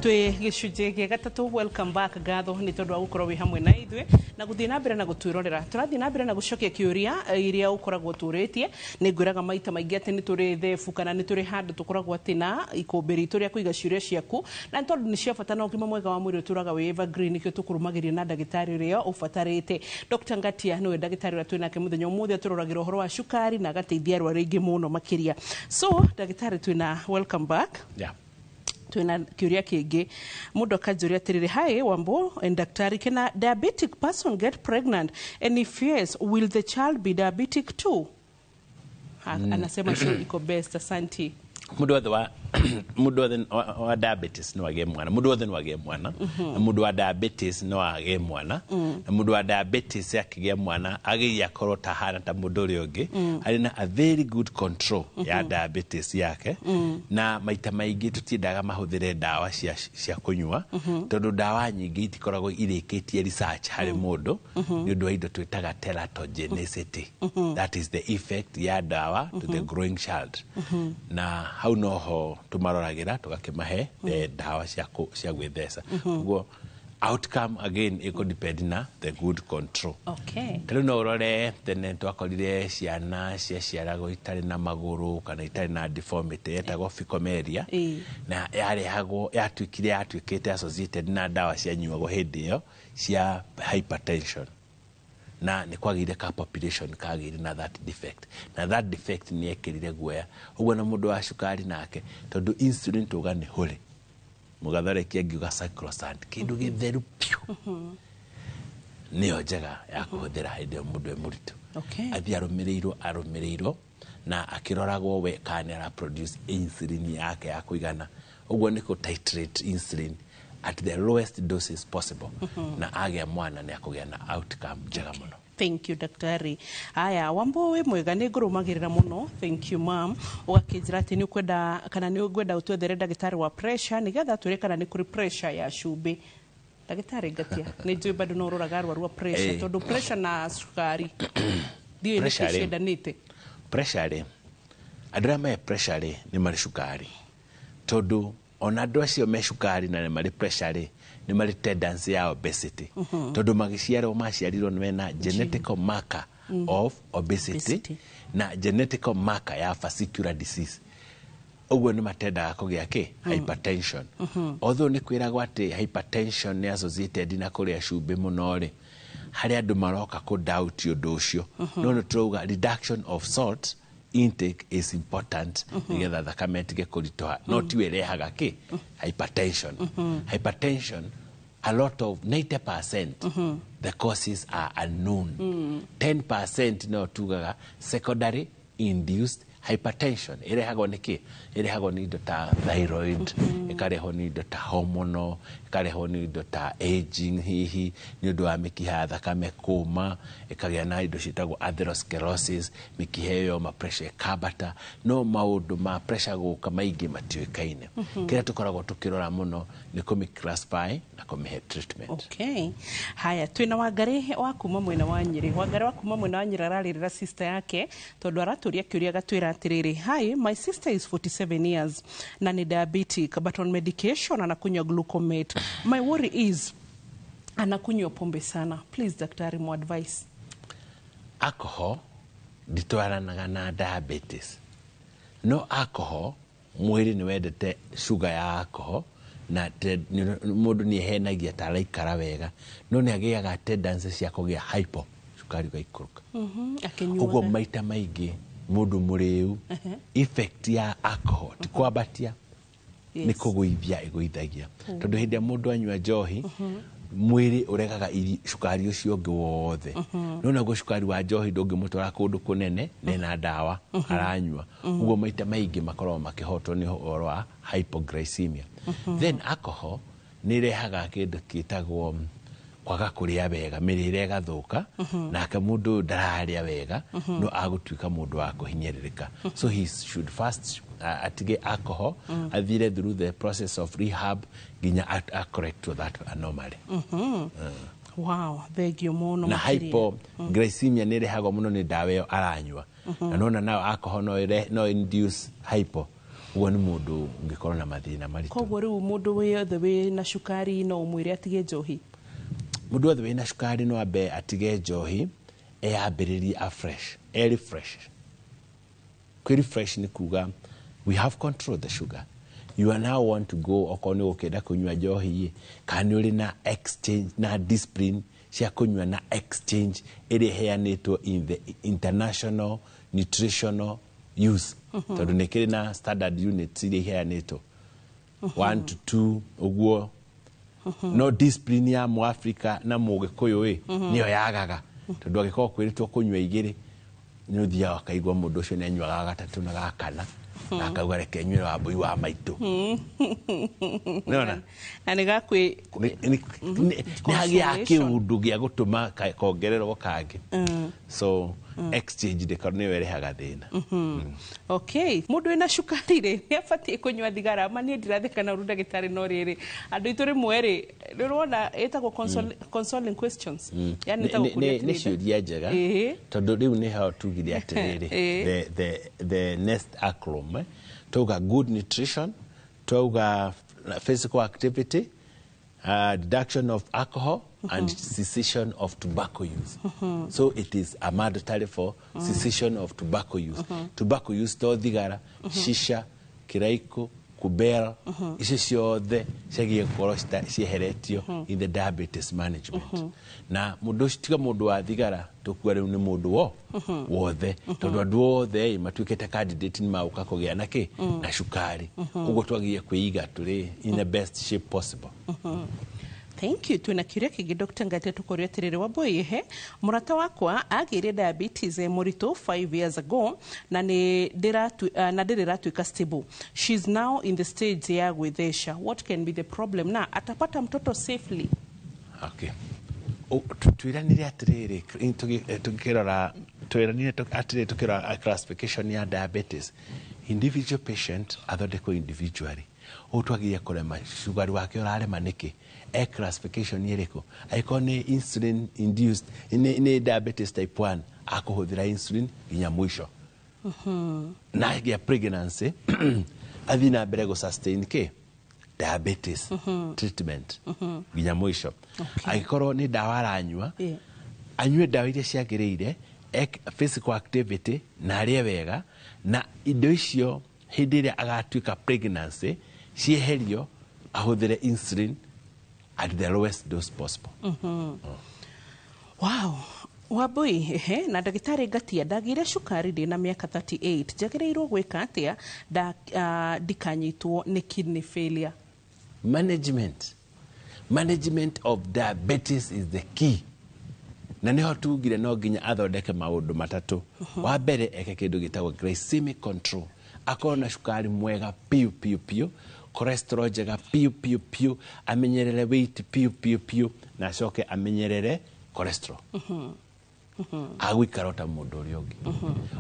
Twe gicunje gya gatatu, welcome back gatho ni tondu wa gukorwo wi hamwe na ithwe na guthii na mbere na gutwirorera. Turathii na mbere na gucokia kiuria iria ukoragwo turitie. Ni ngwiraga maita maingi ati ni turi thefu kana ni turi handu tukoragwo ati na ikombe ritu ria kuiga ciuria ciaku, na tondu ni cia bata na ugima mwega wa mwiri turaga wi evergreen nikio tukurumagiria na ndagitari ria ubatarite. Dr. Ngatia niwe ndagitari ria twina ke muthenya umuthi turoragira uhoro wa cukari na gateithia arwaru aingi muno makiria. So ndagitari twina welcome back. Yeah. Twina kiuria kingi mundu akajuria atiriri, hi Wambo and daktari, can a diabetic person get pregnant, and if yes, will the child be diabetic too? Anasema sio iko best. Asante. Mundu wa diabetes no age mwana, mundu othe no age mwana, na mundu wa diabetes no age mwana, na mundu wa diabetes akigea mwana agiya korwo tahana ta mundu uri ungi arina a very good control ya diabetes yake. Na maita maingi tutiendaga mahuthire dawa cia kunywa tondu dawa nyingi itikoragwo irikitie research hari mundu ni undu wa indo twitaga teratogenicity, that is the effect ya dawa to the growing child. Na hau noho tumaroragira tugakimahe dawa cia gwithesa. Uguo outcome again iko depend na the good control. Okay. Telu no urore tene twakorire ciana ciaragwo itari na maguru kana itari na deformity etagwo ficomeria na yatuikite associated na dawa cia nyuago hindi yo cia hypertension. Na ni kwagire ka population kagire na that defect, na that defect ni ekirire guoya uguo na mundu wa cukari nake tondu insulin tuga ni hole mugathorekia ngiuga cyclosant kindu githeru piu niyo njega ya kuhuthira hindi mundu emuritu. Okay. Athi arumireirwo na akiroragwo we kana ara produce insulin yake ya kuigana uguo ni ku titrate insulin at the lowest doses possible na age mwana ni akugia na outcome njega muno. Thank you daktari. Aya Wambo we mwega ni ngurumagirira muno. Thank you ma'am. Ugakijira ati ni ukwenda kana ni ugwenda utwethere ndagitari wa pressure nigetha twire kana ni kuri pressure ya cumbi. Ndagitari Ngatia ni njui bado no uroraga arwaru wa pressure tondu pressure na sukari dio ni cishendanite. Pressure adrama ya pressure ni mari sukari tondu ona andu acio me cukari na mari pressure ni mari tendency ya obesity tondu magiciarwo maciarirwo ni mena genetic marker of obesity na genetic marker ya vascular disease. Uguo ni matendaga kugia hypertension. Although ni kwiragwo ati hypertension ni associated na kuria cumbi muno ri hari andu maroka ku doubt undu ucio no turuga reduction of salt intake is important nigetha thakame tige kuritoha no ti werehaga hypertension. Hypertension, a lot of 90% the causes are unknown. 10% no tugaga secondary induced hypertension. Irehagwo niki? Irehagwo ni indo ta thyroid, ikareho ni indo ta hormonal, ikareho ni indo ta aging hihi ni undu wa mikiha thakame kuma, ikagia na indo citagwo atherosclerosis, mikihe yo ma pressure kabata. No maundu ma pressure guka maingi matiuikaine. Kira tukoragwo tukirora muno ni kumi classify na kumihe treatment. Okay. Haya twina Wangari wa kuma mwena wa Nyeri. Wangari wa kuma mwena wa Nyeri araririra sister yake tondu araturia kiuria gatwira atiriri, hi my sister is 47 years na ni diabetic but on medication anakunywa glucomate. My worry is anakunywa pombe sana. Please daktari mo advice. Alcohol ditwaranaga na diabetes. No alcohol mwiri ni wendete sugar ya alcohol na mundu ni henagia ta laikara wega no ni agiaga tendency cia kugia hypo cukari ugaikũrũka ũguo maita maingĩ mũndũ mũrĩu effect ya alcohol ti kwambatia nĩ kũgũithia ĩgũithagia tondũ hĩndĩ ya mũndũ anyua njohi mwĩrĩ ũregaga cukari ũcio ũngĩ wothe no naguo cukari wa njohi ndũngĩmũtwara kũndũ kũnene na ndawa aranyua ũguo maita maingĩ makoragwo makĩhotwo nĩ ũhoro wa hypoglycemia then alcohol nĩ irehaga kĩndũ kĩtagwo kwaga kũrĩa wega mĩrĩre ĩgathũka nake mũndũ ndararĩa wega no agũtuĩka mũndũ wa kũhinyĩrĩrĩka so he should first atige alcohol athire through the process of rehab nginya correct to that anomaly wow thegio mũno na hypoglycemia nĩ ĩrehagwo mũno nĩ ndawa ĩyo aranyua na nona nayo alcohol no induce hypo uguo nĩ mũndũ ũngĩkorwo na mathĩna maritũ koguo rĩu mũndũ wĩothe wĩna cukari no ũmwĩre atige njohi mũndũ wothe wĩna cukari no ambe atige njohi eyambĩrĩrie afresh refresh kwĩ refresh nĩ kuga we have control the sugar you are now want to go okorwo nĩ ũkĩenda kũnyua njohi kana nĩ ũrĩ na exchange na discipline cia kũnyua na exchange ĩrĩa ĩheanĩtwo in the international nutritional use tondũ nĩ kĩrĩ na standard units iria iheanĩtwo 1 to 2 ũguo no discipline ya Mũafrika na Mũgĩkũyũ nĩyo yagaga tondũ angĩkorwo kwĩrĩtwo kũnyua igĩrĩ nĩ ũthiaga akaigua mũndũ ũcio nĩ anyuaga gatatũ na gakana na akauga reke nyue wa mbũi wa maitũ nĩona na nĩ gakwĩ nĩ hagĩa kĩũndũ gĩa gũtũma kongererwo kangĩ so exchange ndĩkorwo nĩyo ĩrehaga thĩna okay mũndũ wĩna cukari rĩ nĩ abatiĩ kũnyua thigara ma niĩ ndirathĩkana ũru ndagĩtarĩ no rĩrĩ andũ itũ rĩmwe rĩ rĩrona ĩtagwo consoling questions yani nĩ ciũria njega tondũ rĩu nĩho tugire atĩrĩrĩ the next acronym twauga good nutrition twauga physical activity reduction of alcohol and cessation of tobacco use. So it is a mandatory for cessation of tobacco use. Tobacco use to thigara, shisha, kiraiko, kubera, icio ciothe ciagiye gũkorwo cieheretio in the diabetes management. Na mũndũ ũcio tiga mũndũ wa thigara tũkuga rĩu nĩ mũndũ wothe tondũ andũ othe matuĩkĩte candidate nĩ magũka kũgĩa na kĩ na cukari. Ũguo twagiye kwĩiga tũrĩ in the best shape possible. Thank you. Tuna kiuria kingi Dr. Ngate tukoria tiriri Wambui murata wakwa agire diabetes murito 5 years ago na ndiratuika stable. She's now in the stage ya gwithesha. What can be the problem na atapata mtoto safely? Okay. Twiranire atiriri tukirora twiranire atiriri tukirora classification ya diabetes individual patient athondekwo individually. Utwagiye kurema sugari wake urarema niki classification yereko aiko ni insulin induced ni diabetes type 1 akuhuthira insulin nginya mwisho na ya pregnancy athina mbere go sustain ke diabetes treatment nginya mwisho agikorwo ni dawa aranyua anyue dawa iria ciagĩrĩire physical activity na arĩe wega na indo icio hĩndĩ ĩrĩa agatuĩka pregnancy cieherio ahũthĩre insulin at the lowest dose possible. Wow. Wambui na ndagĩtarĩ Ngatia ndagire cukari ndĩ na mĩaka 38 njagĩrĩirwo gwĩka atĩa ndikanyitwo nĩ kidney failure? Management of diabetes is the key. Na nĩho tugire no nginya athondeke maũndũ matatũ. Wa mbere eke kĩndũ gĩtagwo glycemic control. Akorwo na cukari mwega piu cholesterol njega piu amenyerere weight piu na acoke amenyerere cholesterol agwikara ta mũndũ ũrĩa ũngĩ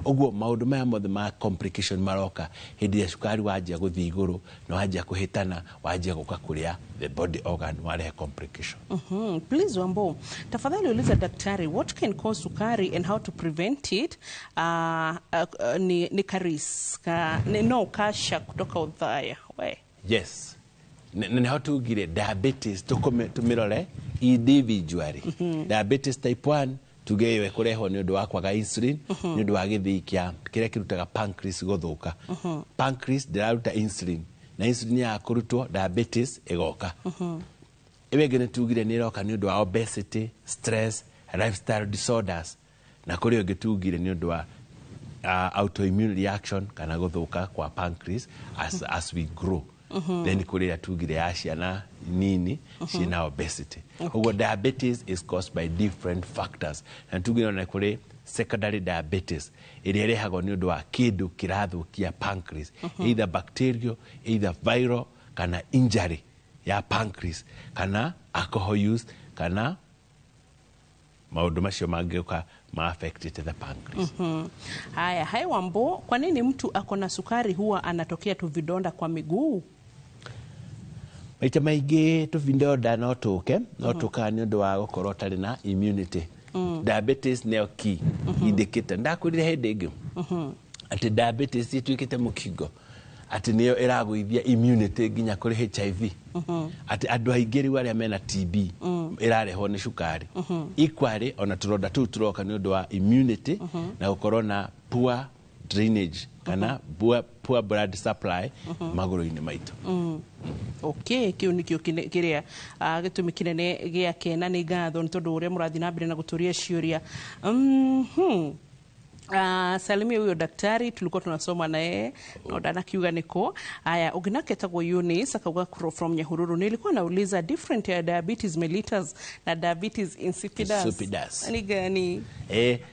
ũguo maũndũ maya mothe ma complication maroka hĩndĩ ya cukari wanjia gũthiĩ igũrũ na wanjia kũhĩtana wanjia gũka kũrĩa the body organ warehe complication. Please Wambo, tafadhali uliza daktari what can cause sukari and how to prevent it. Ni kariska no kasha kutoka udhaya we. Yes. How to get diabetes tumirore individually. Diabetes type 1 tugewe kureho ni undu wa kwaga insulin ni undu wa githii kia kiria kirutaga pancreas guthuka. Pancreas ndiraruta insulin na insulin ya kurutwo diabetes igoka. Iwe gene tugire ni roka ni undu wa obesity, stress, lifestyle disorders na kuri ogitugire ni undu wa autoimmune reaction kana guthuka kwa pancreas as we grow. Then kuri atugire ya ciana nini ciina obesity. Ugo diabetes is caused by different factors. Na tugire na kuri secondary diabetes iria irehagwo ni undu wa kindu kirathukia pancreas, either bacterial, either viral kana injury ya pancreas kana alcohol use kana maundu macio mangeuka ma affected the pancreas. Haya, hai Wambo, kwa nini mtu akona sukari huwa anatokea tu vidonda kwa miguu? Maita maingĩ tũvidonda no tũke no tũka nĩ ũndũ wa gũkorwo tarĩ na immunity. Diabetes nĩyo key indicator. Ndakwĩrire hĩndĩ ĩngĩ atĩ diabetes ĩtuĩkĩte mũkingo atĩ nĩyo ĩragũithia immunity nginya kũrĩ HIV. Atĩ andũ aingĩ rĩu arĩa mena TB ĩrarehwo nĩ cukari. Equally ona tũronda tũu tũroka nĩ ũndũ wa immunity na gũkorwo na poor drainage kana poor blood supply magũrũ-inĩ maitũ. Okay, kiu nikio kiria gitumi kinene gia kena ni ngatho ni tondu uria murathi na mbere na guturia ciuria. Salimia huyo daktari tulikuwa tunasoma naye no dana kiuga niko haya uginake tagwo Eunice akauga from Nyahururu. Nilikuwa nauliza different diabetes mellitus na diabetes insipidus ni gani?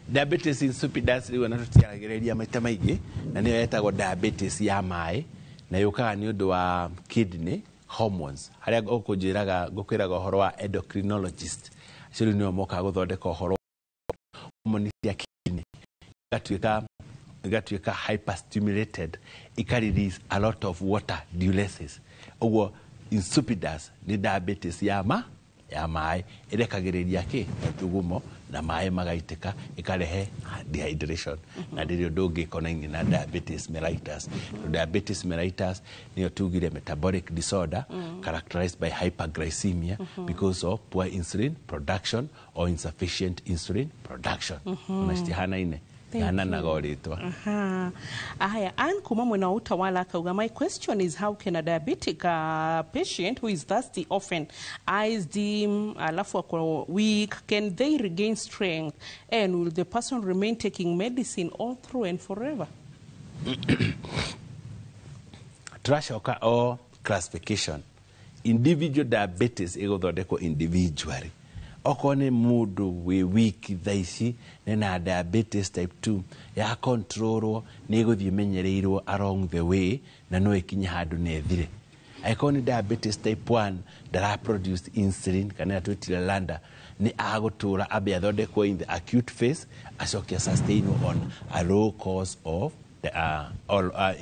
Diabetes insipidus riu na tutiaragereria maita maingĩ na niyo yetagwo diabetes ya mai na yukaga ni undu wa kidney hormones haria ukujiraga gukwiraga uhoro wa endocrinologist acio niyo moka guthondeka uhoro hormone ya kidney igatuika hyperstimulated, release a lot of water diuresis. Ugo insipidus ni diabetes ya mai irekagiriria thugumo na mai magaitika ikarehe dehydration na ndirio ndungi konaini na diabetes mellitus. Diabetes mellitus ni tugire metabolic disorder characterized by hyperglycemia because of poor insulin production or insufficient insulin production. Unastihana ine Aya, Ann kuma mwena utawala kauga, my question is how can a diabetic patient who is thirsty often, eyes dim, alafu ako weak, can they regain strength, and will the person remain taking medicine all through and forever? Turashoka o classification. Individual diabetes igothondekwo individually. Okone mudu we weak thaici na diabetes type 2 ya controlwo ni guthie menyereirwo along the way na no ikinya handu nethire. Aikoni diabetes type 1 dara produce insulin kana twitire landa ni agutura abe athondekwo in the acute phase acokia sustain on a low course of the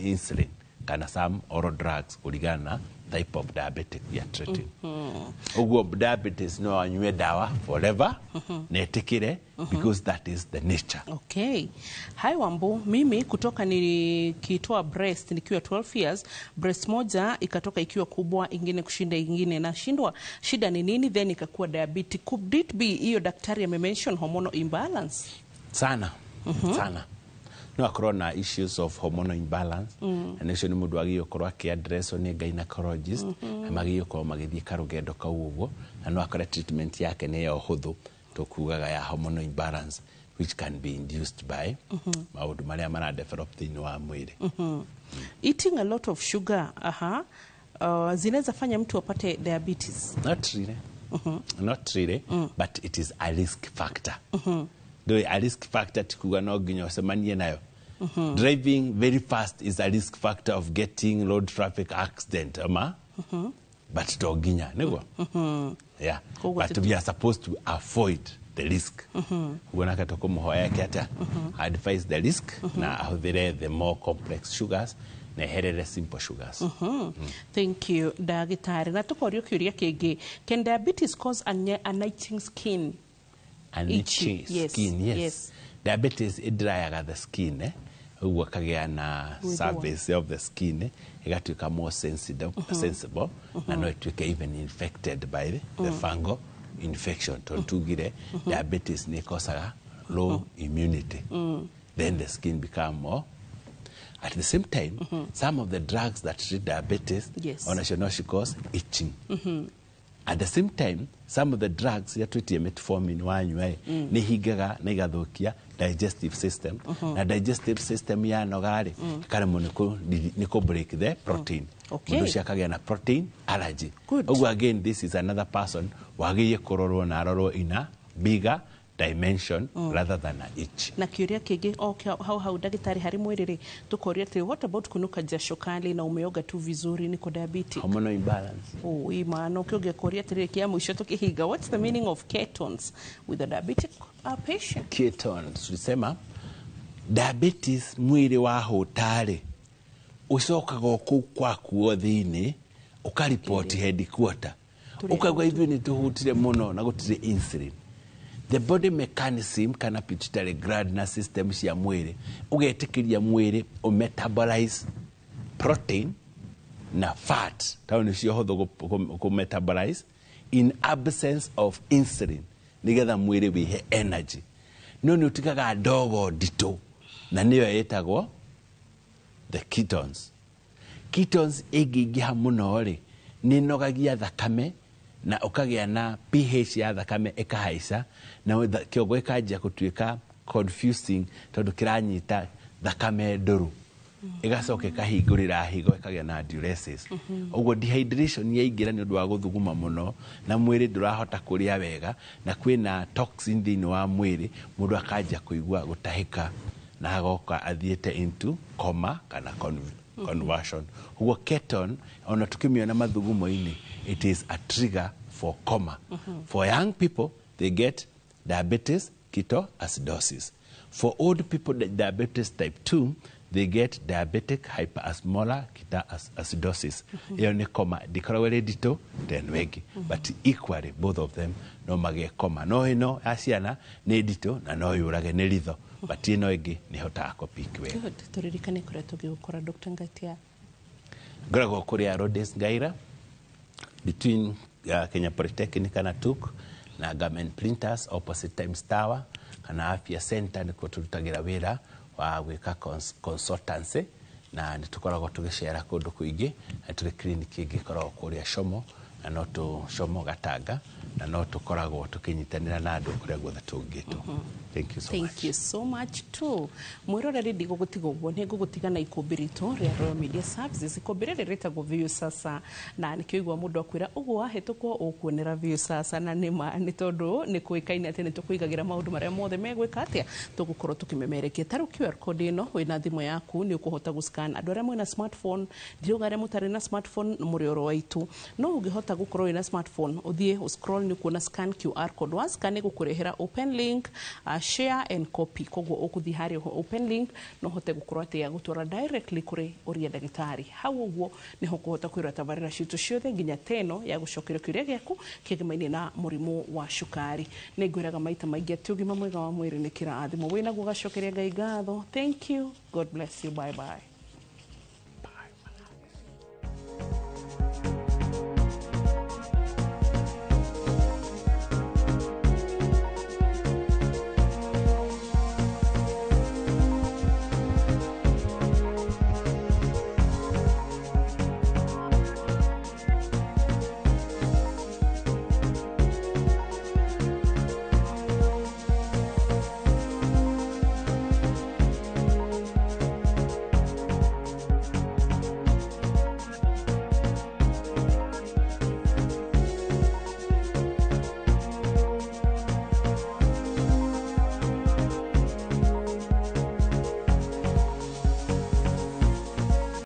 insulin kana some oral drugs kuligana type of diabetic we are treating. Ugo diabetes no anywe dawa forever netikire because that is the nature. Okay. Hai Wambo, mimi kutoka nikitoa breast nikiwa 12 years, breast moja ikatoka ikiwa kubwa, ingine kushinda ingine na shindwa. Shida ni nini? Then ikakuwa diabetic. Could it be hiyo daktari ame-mention hormonal imbalance? Sana. Sana. No corona issues of hormonal imbalance and nation ni mundu agio korwa ki address ni gynecologist amagio ko magithie karugendo kaugo na no akora treatment yake ni yo huthu tukugaga ya hormonal imbalance which can be induced by maundu maria mara develop thini wa mwili. Eating a lot of sugar zinaweza fanya mtu apate diabetes? Not really. Not really, but it is a risk factor. Though a risk factor tikuga no ginya osemanie nayo. Driving very fast is a risk factor of getting road traffic accident but to ginya nego. Yeah, but we are supposed to avoid the risk. Ugona katoko muhoya yake ata advise the risk na ahudhire the more complex sugars na herere simple sugars. Thank you dagitari. Na tukorio kiuria kingi, can diabetes cause an itching skin? An itchy skin, yes. Diabetes idrayaga the skin uguo kagia na surface of the skin igatuika more sensible na no ituike even infected by the fungal infection. Tugire diabetes ni causaga low immunity. Then the skin become more. At the same time, some of the drugs that treat diabetes on a cause itching. At the same time, some of the drugs ya tweetie metformin wanywa ni hingaga na igathukia digestive system na digestive system ya nogari kare mo niko break the protein. Mundu ciakagia na protein allergy. Ogwo again, this is another person wagiye kurorwo na arorwo ina bigger dimension rather than a itch. Na kiuria kingi hau dagitari hari mwiriri tukoria te what about kunuka jasho kali na umeoga tu vizuri niko diabetic hormonal imbalance. Imano kioge koria te kia mwisho tukihiga, what's the meaning of ketones with a diabetic patient? Ketones tulisema diabetes mwiri wa hotari ucokaga kuu kwaku thiini ukaripoti headquarter ukagwa hivi ni tuhutire muno na gutire insulin. The body mechanism kana pituitary gland na system cia mwiri ugetikiria mwiri o metabolize protein na fat tauni cio hotho ku metabolize in absence of insulin nigetha mwiri wihe energy no ni utigaga ndogo ndito na niyo yetagwo the ketones. Ketones igigiha muno ri ni nogagia thakame na ukagia na pH ya thakame ikahaica na kiogo ikajia kutuika confusing tondu kiranyita thakame nduru igacoka ikahingurira higo ikagia na diuresis. Ogwo dehydration yaingira ni undu wa guthuguma muno na mwiri ndurahota kuria wega na kwina toxin thini wa mwiri mundu akajia kuigua gutahika na agoka athiete into coma kana conversion. Ogwo ketone ona tukimiona mathugumo-ini, it is a trigger for coma. For young people, they get diabetes ketoacidosis. For old people, diabetes type 2, they get diabetic hyperosmolar ketoacidosis. Iyo ni coma. Dikoragwo ri ndito then wengi. But equally, both of them no magie coma. No ino asiana ni ndito na no yurage ni ritho. But ino ingi ni hotaga kupiki wega. Good. Turirikane kuria tugikora Dr. Ngatia. Ngoragwo kuria Rhodes Ngaira between Kenya Polytechnic kana TUK na Garment Printers opposite Times Tower kana Afya Center niko turutagira wira wa gwika consultancy na nitukoragwo tugicera kundu kuingi na turi clinic ingi koragwo kuria Shomo na no tu Shomo Gatanga na no tukoragwo tukinyitanira na andu kuria guothe tungitu. Thank you so much. Thank you so much too. Mwiroreri ndigugutiga uguo ni gugutiga na ikumbirito ria Royal Media Services. Ikumbirire ritagwo Viusasa na nikioigwa mundu akwira uguo ahetukwo ukuonera Viusasa na ni tondu ni kuikaine ati ni tukuigagira maundu maria mothe megwika atia tugukorwo tukimemerekia taru QR code ino wina thimu yaku ni ukuhota guscan andu aria mwina smartphone ndiuga aria mutari na smartphone muri oro waitu no ungihota gukorwo wina smartphone uthie uscroll ni kuona scan QR code wa scan gukurehera open link share and copy kogwo ukuthi hari open link no hote gukorwo ati ya gutwara directly kuri uria dagitari hau uguo ni hokuhota kwira tabarira citu ciothe nginya teno ya gucokerio kiuria giaku kigemaini na murimu wa shukari ni ngwiraga maita maingi ati ugima mwega wa mwiri ni kirathimo wina gugacokeria Ngai ngatho. Thank you, God bless you, bye bye.